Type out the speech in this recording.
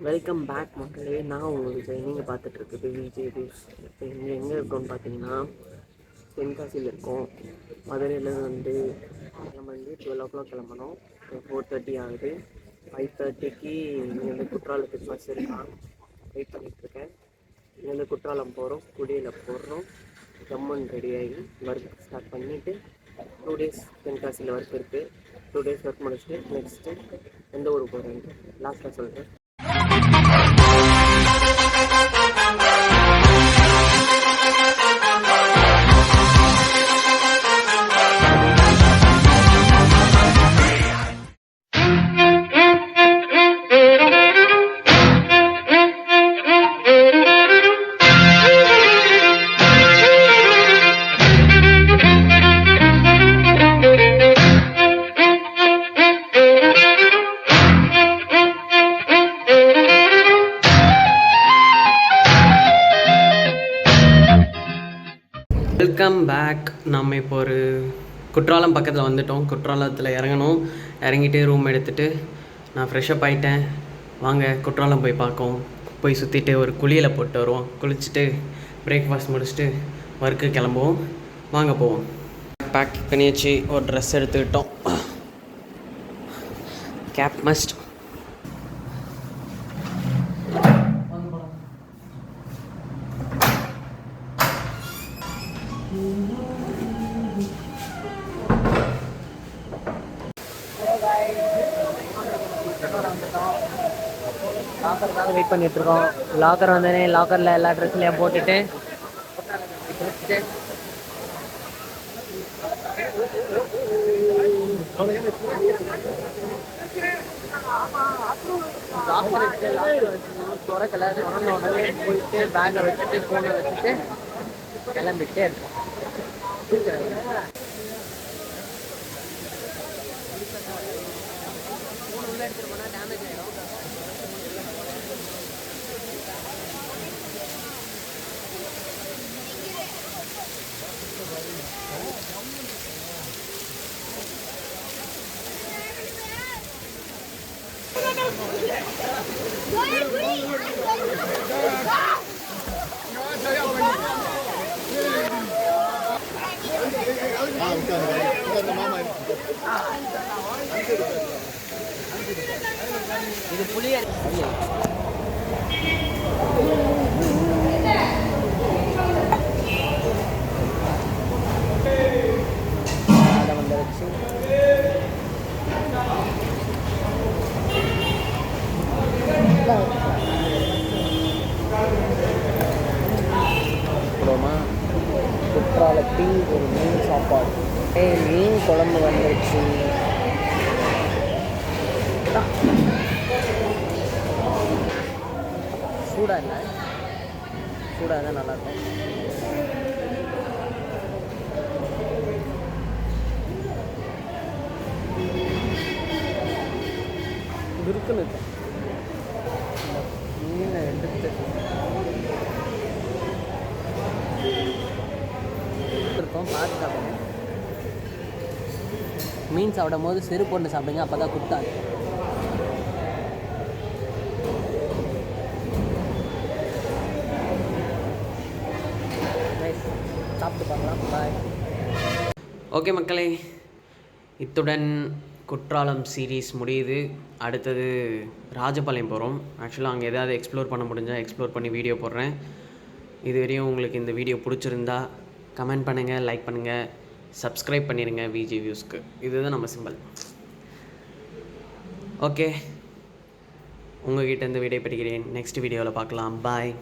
Welcome back மக்களே. நான் உங்கள் விஜய். நீங்கள் பார்த்துட்ருக்குது விஜய் நியூஸ். இப்போ இங்கே எங்கே இருக்கோம்னு பார்த்தீங்கன்னா தென்காசியில் இருக்கோம். மதுரையிலேருந்து கிளம்பி 12 o'clock கிளம்பணும். 4:30 ஆகுது. 5:30க்கு இங்கேருந்து குற்றாலத்துக்கு பஸ் இருக்கான். வெயிட் பண்ணிகிட்ருக்கேன். இங்கேருந்து குற்றாலம் போகிறோம், குடியில் போடுறோம். ஜம்முன்னு ரெடி ஆகி ஒர்க் ஸ்டார்ட் பண்ணிவிட்டு 2 days தென்காசியில் ஒர்க் இருக்குது. 2 days ஒர்க் முடிச்சுட்டு நெக்ஸ்ட்டு எந்த ஊருக்கு போகிறேன் லாஸ்ட்டாக சொல்கிறேன். Welcome back. நம்ம இப்போ ஒரு குற்றாலம் பக்கத்தில் வந்துட்டோம். குற்றாலத்தில் இறங்கணும். இறங்கிட்டு ரூம் எடுத்துகிட்டு நான் ஃப்ரெஷ்அப் ஆகிட்டேன். வாங்க குற்றாலம் போய் பார்க்கோம். போய் சுற்றிட்டு ஒரு குளியலை போட்டு வருவோம். குளிச்சுட்டு பிரேக்ஃபாஸ்ட் முடிச்சுட்டு ஒர்க்கு கிளம்புவோம். வாங்க போவோம். பேக் பண்ணியாச்சு. ஒரு ட்ரெஸ் எடுத்துக்கிட்டோம். Cap must. லாக்கருக்காக வெயிட் பண்ணிகிட்ருக்கோம். லாக்கர் வந்தோடனே லாக்கரில் எல்லா ட்ரெஸ்லையும் போட்டுட்டு துறக்கலை. திறந்த உடனே போயிட்டு பேக்கை வச்சுட்டு ஃபோனை வச்சுட்டு கிளம்பிட்டே இருக்கோம். ஃபோன் உள்ள எடுத்துகிட்டு போனால் டேமேஜ் ஆகிடும். இது புளிய வந்துருச்சு. குற்றாலத்தில் ஒரு மீன் சாப்பாடு. மீன் குழம்பு வந்துருச்சு. சூடாக இல்லை, சூடாக தான் நல்லாயிருக்கும். இருக்குன்னு மீனை எடுத்து இருக்கோம். பார்த்து சாப்பிடுங்க. மீன் சாப்பிடும் போது செருப்பு போட்டு சாப்பிடுங்க, அப்போ தான் குத்தாது. சாப்பிட்டு பார்க்கலாம். பாய். ஓகே மக்களே, இத்துடன் குற்றாலம் சீரீஸ் முடியுது. அடுத்தது ராஜபாளையம் போகிறோம். ஆக்சுவலாக அங்கே எதாவது எக்ஸ்ப்ளோர் பண்ண முடிஞ்சால் எக்ஸ்ப்ளோர் பண்ணி வீடியோ போடுறேன். இதுவரையும் உங்களுக்கு இந்த வீடியோ பிடிச்சிருந்தா கமெண்ட் பண்ணுங்கள், லைக் பண்ணுங்கள், சப்ஸ்கிரைப் பண்ணிடுங்க விஜய் வியூஸ்க்கு. இதுதான் நம்ம சிம்பிள். ஓகே, உங்கள்கிட்ட இந்த வீடியோ படிக்கிறேன். நெக்ஸ்ட் வீடியோவில் பார்க்கலாம். பாய்.